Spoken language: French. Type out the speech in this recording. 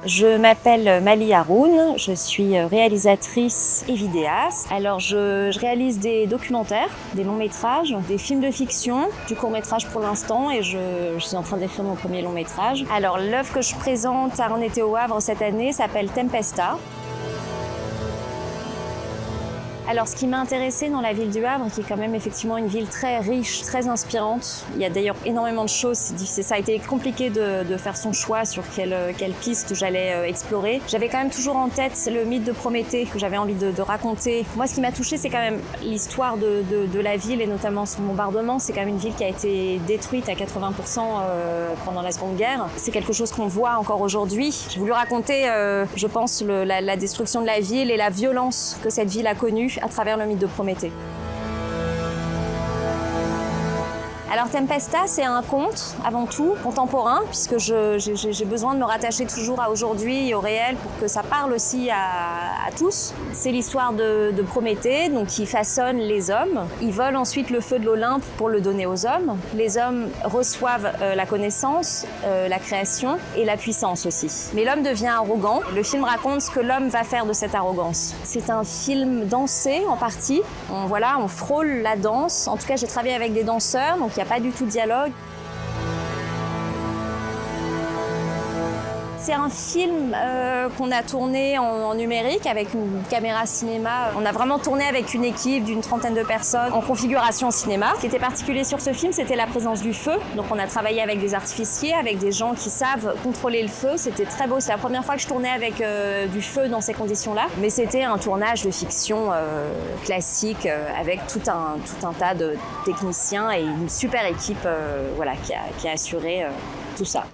Je m'appelle Mali Haroun, je suis réalisatrice et vidéaste. Alors je réalise des documentaires, des longs métrages, des films de fiction, du court métrage pour l'instant et je suis en train d'écrire mon premier long métrage. Alors l'œuvre que je présente à Un été au Havre cette année s'appelle Tempesta. Alors ce qui m'a intéressée dans la ville du Havre, qui est quand même effectivement une ville très riche, très inspirante, il y a d'ailleurs énormément de choses, ça a été compliqué de faire son choix sur quelle piste j'allais explorer. J'avais quand même toujours en tête le mythe de Prométhée que j'avais envie de raconter. Moi ce qui m'a touchée c'est quand même l'histoire de la ville et notamment son bombardement. C'est quand même une ville qui a été détruite à 80% pendant la Seconde Guerre. C'est quelque chose qu'on voit encore aujourd'hui. J'ai voulu raconter, je pense, la destruction de la ville et la violence que cette ville a connue à travers le mythe de Prométhée. Alors Tempesta, c'est un conte, avant tout, contemporain, puisque j'ai besoin de me rattacher toujours à aujourd'hui et au réel pour que ça parle aussi à tous. C'est l'histoire de Prométhée, donc qui façonne les hommes. Ils volent ensuite le feu de l'Olympe pour le donner aux hommes. Les hommes reçoivent la connaissance, la création et la puissance aussi. Mais l'homme devient arrogant. Le film raconte ce que l'homme va faire de cette arrogance. C'est un film dansé en partie. On frôle la danse. En tout cas, j'ai travaillé avec des danseurs, donc il n'y a pas du tout de dialogue. C'est un film qu'on a tourné en numérique avec une caméra cinéma. On a vraiment tourné avec une équipe d'une trentaine de personnes en configuration cinéma. Ce qui était particulier sur ce film, c'était la présence du feu. Donc on a travaillé avec des artificiers, avec des gens qui savent contrôler le feu. C'était très beau. C'est la première fois que je tournais avec du feu dans ces conditions-là. Mais c'était un tournage de fiction classique avec tout un tas de techniciens et une super équipe qui a assuré tout ça.